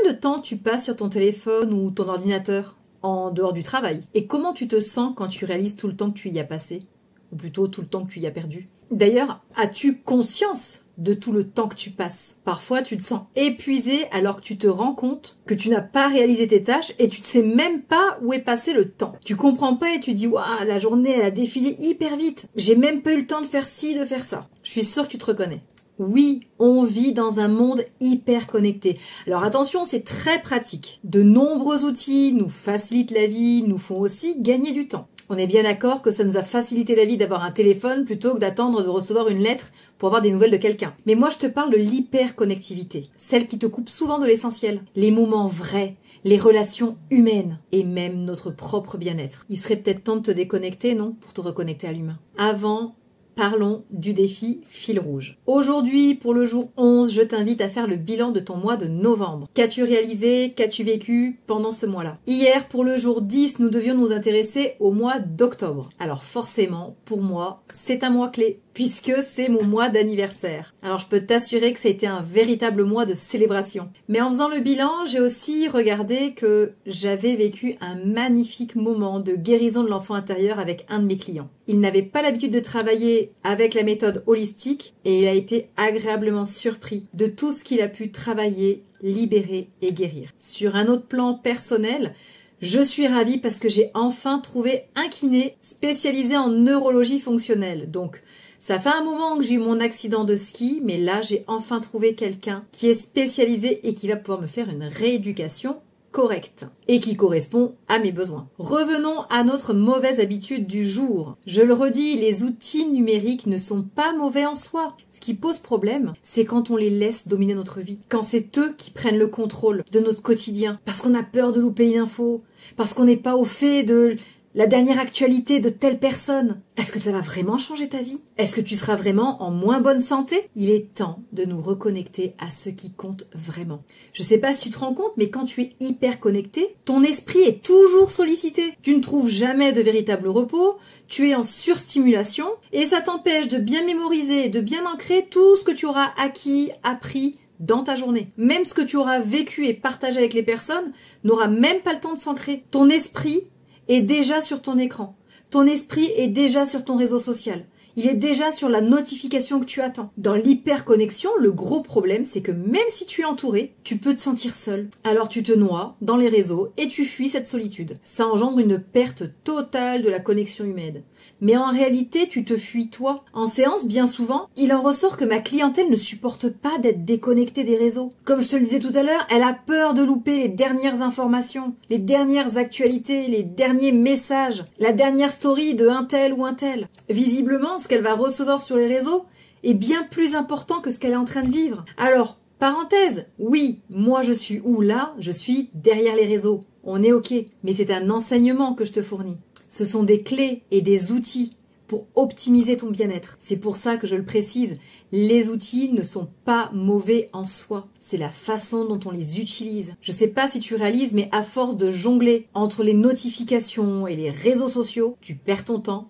de temps tu passes sur ton téléphone ou ton ordinateur en dehors du travail? Et comment tu te sens quand tu réalises tout le temps que tu y as passé? Ou plutôt tout le temps que tu y as perdu? D'ailleurs, as-tu conscience de tout le temps que tu passes? Parfois, tu te sens épuisé alors que tu te rends compte que tu n'as pas réalisé tes tâches et tu ne sais même pas où est passé le temps. Tu comprends pas et tu dis « Waouh, la journée, elle a défilé hyper vite. J'ai même pas eu le temps de faire ci, de faire ça. » Je suis sûre que tu te reconnais. Oui, on vit dans un monde hyper connecté. Alors attention, c'est très pratique. De nombreux outils nous facilitent la vie, nous font aussi gagner du temps. On est bien d'accord que ça nous a facilité la vie d'avoir un téléphone plutôt que d'attendre de recevoir une lettre pour avoir des nouvelles de quelqu'un. Mais moi, je te parle de l'hyperconnectivité, celle qui te coupe souvent de l'essentiel, les moments vrais, les relations humaines et même notre propre bien-être. Il serait peut-être temps de te déconnecter, non? Pour te reconnecter à l'humain. Avant, parlons du défi fil rouge. Aujourd'hui, pour le jour 11, je t'invite à faire le bilan de ton mois de novembre. Qu'as-tu réalisé? Qu'as-tu vécu pendant ce mois-là? Hier, pour le jour 10, nous devions nous intéresser au mois d'octobre. Alors forcément, pour moi, c'est un mois clé, puisque c'est mon mois d'anniversaire. Alors je peux t'assurer que ça a été un véritable mois de célébration. Mais en faisant le bilan, j'ai aussi regardé que j'avais vécu un magnifique moment de guérison de l'enfant intérieur avec un de mes clients. Il n'avait pas l'habitude de travailler avec la méthode holistique et il a été agréablement surpris de tout ce qu'il a pu travailler, libérer et guérir. Sur un autre plan personnel, je suis ravie parce que j'ai enfin trouvé un kiné spécialisé en neurologie fonctionnelle. Donc, ça fait un moment que j'ai eu mon accident de ski, mais là, j'ai enfin trouvé quelqu'un qui est spécialisé et qui va pouvoir me faire une rééducation correcte et qui correspond à mes besoins. Revenons à notre mauvaise habitude du jour. Je le redis, les outils numériques ne sont pas mauvais en soi. Ce qui pose problème, c'est quand on les laisse dominer notre vie. Quand c'est eux qui prennent le contrôle de notre quotidien. Parce qu'on a peur de louper une info. Parce qu'on n'est pas au fait de la dernière actualité de telle personne. Est-ce que ça va vraiment changer ta vie? Est-ce que tu seras vraiment en moins bonne santé? Il est temps de nous reconnecter à ce qui compte vraiment. Je sais pas si tu te rends compte, mais quand tu es hyper connecté, ton esprit est toujours sollicité. Tu ne trouves jamais de véritable repos, tu es en surstimulation et ça t'empêche de bien mémoriser et de bien ancrer tout ce que tu auras acquis, appris dans ta journée. Même ce que tu auras vécu et partagé avec les personnes n'aura même pas le temps de s'ancrer. Ton esprit est déjà sur ton écran. Ton esprit est déjà sur ton réseau social. Il est déjà sur la notification que tu attends. Dans l'hyperconnexion, le gros problème, c'est que même si tu es entouré, tu peux te sentir seul. Alors tu te noies dans les réseaux et tu fuis cette solitude. Ça engendre une perte totale de la connexion humaine. Mais en réalité, tu te fuis toi. En séance, bien souvent, il en ressort que ma clientèle ne supporte pas d'être déconnectée des réseaux. Comme je te le disais tout à l'heure, elle a peur de louper les dernières informations, les dernières actualités, les derniers messages, la dernière story de un tel ou un tel. Visiblement, ce qu'elle va recevoir sur les réseaux est bien plus important que ce qu'elle est en train de vivre. Alors, parenthèse, oui, moi je suis où là? Je suis derrière les réseaux. On est ok, mais c'est un enseignement que je te fournis. Ce sont des clés et des outils pour optimiser ton bien-être. C'est pour ça que je le précise, les outils ne sont pas mauvais en soi. C'est la façon dont on les utilise. Je sais pas si tu réalises, mais à force de jongler entre les notifications et les réseaux sociaux, tu perds ton temps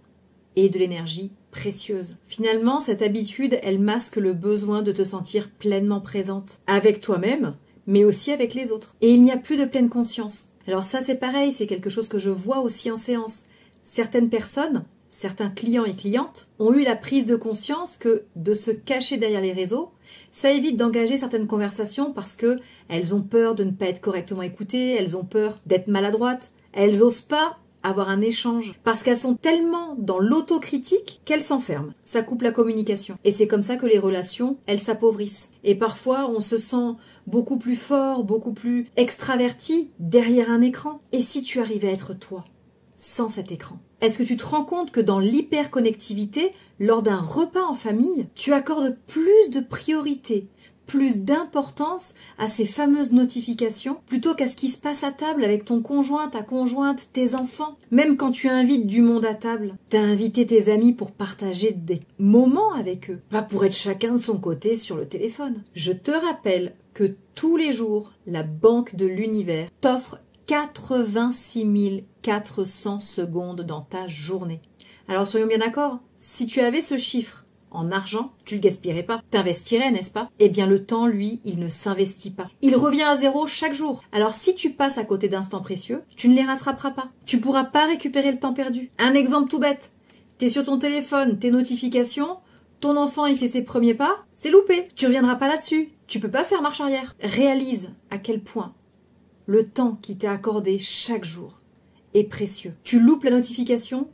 et de l'énergie précieuse. Finalement, cette habitude, elle masque le besoin de te sentir pleinement présente avec toi-même, mais aussi avec les autres. Et il n'y a plus de pleine conscience. Alors ça, c'est pareil, c'est quelque chose que je vois aussi en séance. Certaines personnes, certains clients et clientes ont eu la prise de conscience que de se cacher derrière les réseaux, ça évite d'engager certaines conversations parce que elles ont peur de ne pas être correctement écoutées, elles ont peur d'être maladroites, elles osent pas avoir un échange parce qu'elles sont tellement dans l'autocritique qu'elles s'enferment. Ça coupe la communication. Et c'est comme ça que les relations, elles s'appauvrissent. Et parfois, on se sent beaucoup plus fort, beaucoup plus extraverti derrière un écran. Et si tu arrivais à être toi, sans cet écran? Est-ce que tu te rends compte que dans l'hyperconnectivité, lors d'un repas en famille, tu accordes plus de priorité, plus d'importance à ces fameuses notifications plutôt qu'à ce qui se passe à table avec ton conjoint, ta conjointe, tes enfants? Même quand tu invites du monde à table, t'as invité tes amis pour partager des moments avec eux, pas pour être chacun de son côté sur le téléphone. Je te rappelle que tous les jours, la Banque de l'Univers t'offre 86 400 secondes dans ta journée. Alors soyons bien d'accord, si tu avais ce chiffre en argent, tu le gaspillerais pas. T'investirais, n'est-ce pas? Eh bien, le temps, lui, il ne s'investit pas. Il revient à zéro chaque jour. Alors, si tu passes à côté d'instants précieux, tu ne les rattraperas pas. Tu pourras pas récupérer le temps perdu. Un exemple tout bête. T'es sur ton téléphone, tes notifications, ton enfant, il fait ses premiers pas, c'est loupé. Tu reviendras pas là-dessus. Tu peux pas faire marche arrière. Réalise à quel point le temps qui t'est accordé chaque jour est précieux. Tu loupes la notification,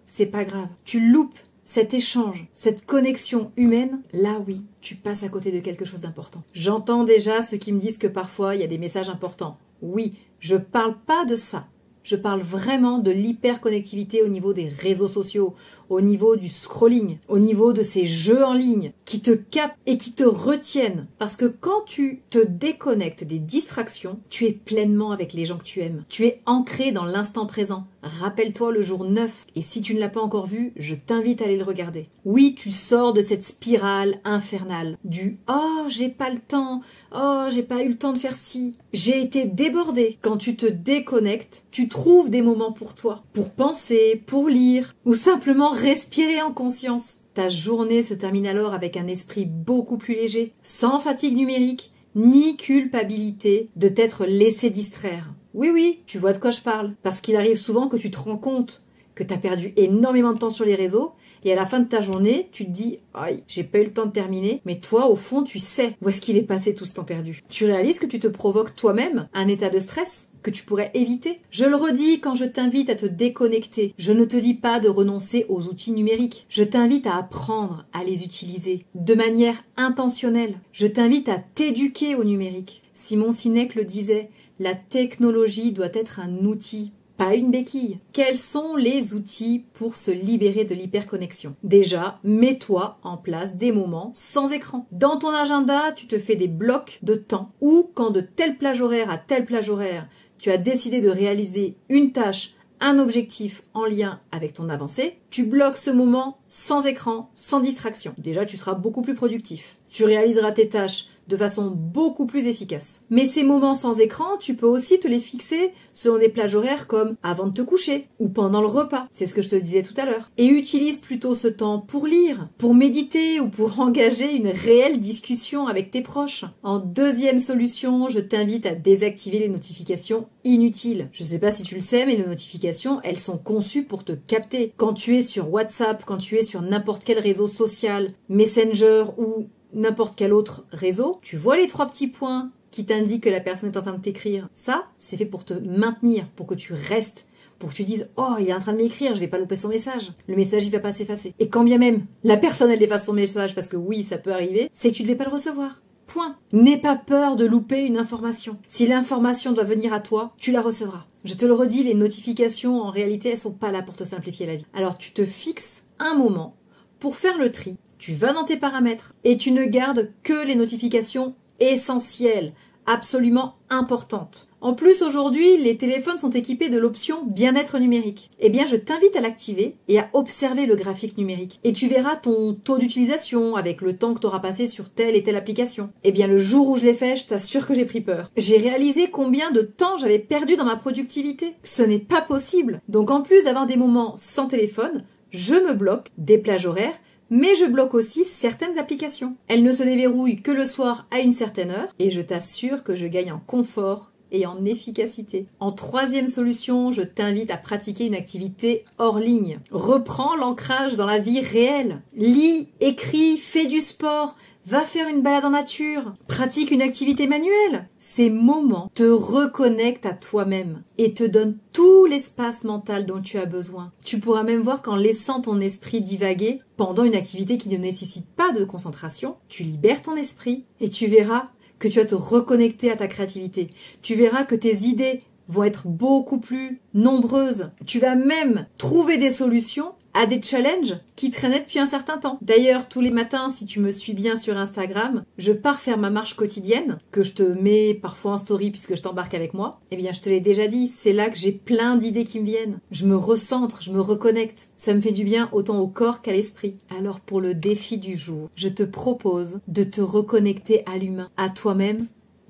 c'est pas grave. Tu loupes cet échange, cette connexion humaine, là oui, tu passes à côté de quelque chose d'important. J'entends déjà ceux qui me disent que parfois il y a des messages importants. Oui, je parle pas de ça. Je parle vraiment de l'hyperconnectivité au niveau des réseaux sociaux, au niveau du scrolling, au niveau de ces jeux en ligne qui te captent et qui te retiennent. Parce que quand tu te déconnectes des distractions, tu es pleinement avec les gens que tu aimes. Tu es ancré dans l'instant présent. Rappelle-toi le jour 9 et si tu ne l'as pas encore vu, je t'invite à aller le regarder. Oui, tu sors de cette spirale infernale du « Oh, j'ai pas le temps, oh, j'ai pas eu le temps de faire ci ». J'ai été débordée. Quand tu te déconnectes, tu trouves des moments pour toi, pour penser, pour lire ou simplement respirer en conscience. Ta journée se termine alors avec un esprit beaucoup plus léger, sans fatigue numérique, ni culpabilité de t'être laissé distraire. Oui, tu vois de quoi je parle. Parce qu'il arrive souvent que tu te rends compte que tu as perdu énormément de temps sur les réseaux et à la fin de ta journée, tu te dis « Aïe, j'ai pas eu le temps de terminer ». Mais toi, au fond, tu sais où est-ce qu'il est passé tout ce temps perdu. Tu réalises que tu te provoques toi-même un état de stress que tu pourrais éviter. Je le redis quand je t'invite à te déconnecter. Je ne te dis pas de renoncer aux outils numériques. Je t'invite à apprendre à les utiliser de manière intentionnelle. Je t'invite à t'éduquer au numérique. Simon Sinek le disait, la technologie doit être un outil, pas une béquille. Quels sont les outils pour se libérer de l'hyperconnexion? Déjà, mets-toi en place des moments sans écran. Dans ton agenda, tu te fais des blocs de temps où, quand de telle plage horaire à telle plage horaire, tu as décidé de réaliser une tâche, un objectif en lien avec ton avancée, tu bloques ce moment sans écran, sans distraction. Déjà, tu seras beaucoup plus productif. Tu réaliseras tes tâches de façon beaucoup plus efficace. Mais ces moments sans écran, tu peux aussi te les fixer selon des plages horaires comme avant de te coucher ou pendant le repas. C'est ce que je te disais tout à l'heure. Et utilise plutôt ce temps pour lire, pour méditer ou pour engager une réelle discussion avec tes proches. En deuxième solution, je t'invite à désactiver les notifications inutiles. Je sais pas si tu le sais, mais les notifications, elles sont conçues pour te capter. Quand tu es sur WhatsApp, quand tu es sur n'importe quel réseau social, Messenger ou n'importe quel autre réseau, tu vois les 3 petits points qui t'indiquent que la personne est en train de t'écrire. Ça, c'est fait pour te maintenir, pour que tu restes, pour que tu dises « Oh, il est en train de m'écrire, je vais pas louper son message. Le message, il va pas s'effacer. » Et quand bien même la personne, elle efface son message, parce que oui, ça peut arriver, c'est que tu ne devais pas le recevoir. Point. N'aie pas peur de louper une information. Si l'information doit venir à toi, tu la recevras. Je te le redis, les notifications, en réalité, elles sont pas là pour te simplifier la vie. Alors, tu te fixes un moment pour faire le tri. Tu vas dans tes paramètres et tu ne gardes que les notifications essentielles, absolument importantes. En plus, aujourd'hui, les téléphones sont équipés de l'option bien-être numérique. Eh bien, je t'invite à l'activer et à observer le graphique numérique. Et tu verras ton taux d'utilisation avec le temps que tu auras passé sur telle et telle application. Eh bien, le jour où je l'ai fait, je t'assure que j'ai pris peur. J'ai réalisé combien de temps j'avais perdu dans ma productivité. Ce n'est pas possible. Donc, en plus d'avoir des moments sans téléphone, je me bloque des plages horaires, mais je bloque aussi certaines applications. Elles ne se déverrouillent que le soir à une certaine heure et je t'assure que je gagne en confort et en efficacité. En troisième solution, je t'invite à pratiquer une activité hors ligne. Reprends l'ancrage dans la vie réelle. Lis, écris, fais du sport, va faire une balade en nature, pratique une activité manuelle. Ces moments te reconnectent à toi-même et te donnent tout l'espace mental dont tu as besoin. Tu pourras même voir qu'en laissant ton esprit divaguer pendant une activité qui ne nécessite pas de concentration, tu libères ton esprit et tu verras que tu vas te reconnecter à ta créativité. Tu verras que tes idées vont être beaucoup plus nombreuses. Tu vas même trouver des solutions à des challenges qui traînaient depuis un certain temps. D'ailleurs, tous les matins, si tu me suis bien sur Instagram, je pars faire ma marche quotidienne, que je te mets parfois en story puisque je t'embarque avec moi. Eh bien, je te l'ai déjà dit, c'est là que j'ai plein d'idées qui me viennent. Je me recentre, je me reconnecte. Ça me fait du bien autant au corps qu'à l'esprit. Alors, pour le défi du jour, je te propose de te reconnecter à l'humain, à toi-même,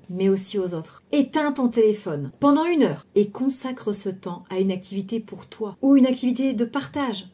mais aussi aux autres. Éteins ton téléphone pendant 1 heure et consacre ce temps à une activité pour toi ou une activité de partage.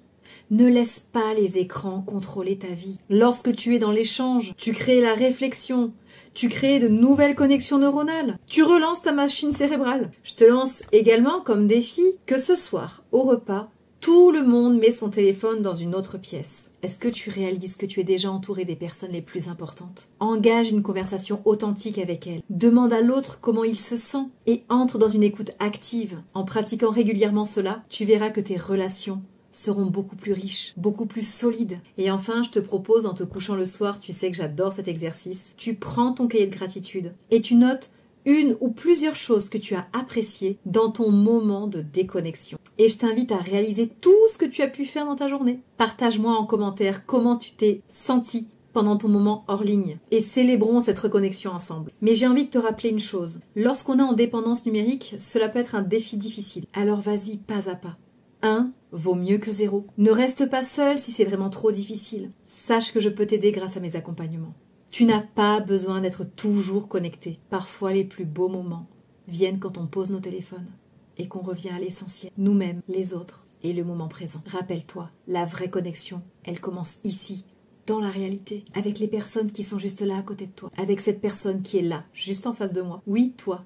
Ne laisse pas les écrans contrôler ta vie. Lorsque tu es dans l'échange, tu crées la réflexion, tu crées de nouvelles connexions neuronales, tu relances ta machine cérébrale. Je te lance également comme défi que ce soir, au repas, tout le monde met son téléphone dans une autre pièce. Est-ce que tu réalises que tu es déjà entouré des personnes les plus importantes? Engage une conversation authentique avec elles. Demande à l'autre comment il se sent et entre dans une écoute active. En pratiquant régulièrement cela, tu verras que tes relations seront beaucoup plus riches, beaucoup plus solides. Et enfin, je te propose, en te couchant le soir, tu sais que j'adore cet exercice, tu prends ton cahier de gratitude et tu notes une ou plusieurs choses que tu as appréciées dans ton moment de déconnexion. Et je t'invite à réaliser tout ce que tu as pu faire dans ta journée. Partage-moi en commentaire comment tu t'es senti pendant ton moment hors ligne et célébrons cette reconnexion ensemble. Mais j'ai envie de te rappeler une chose. Lorsqu'on est en dépendance numérique, cela peut être un défi difficile. Alors vas-y pas à pas. 1 vaut mieux que 0. Ne reste pas seul si c'est vraiment trop difficile. Sache que je peux t'aider grâce à mes accompagnements. Tu n'as pas besoin d'être toujours connecté. Parfois, les plus beaux moments viennent quand on pose nos téléphones et qu'on revient à l'essentiel, nous-mêmes, les autres et le moment présent. Rappelle-toi, la vraie connexion, elle commence ici, dans la réalité, avec les personnes qui sont juste là à côté de toi, avec cette personne qui est là, juste en face de moi. Oui, toi,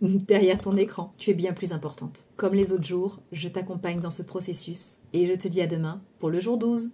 derrière ton écran, tu es bien plus importante. Comme les autres jours, je t'accompagne dans ce processus et je te dis à demain pour le jour 12.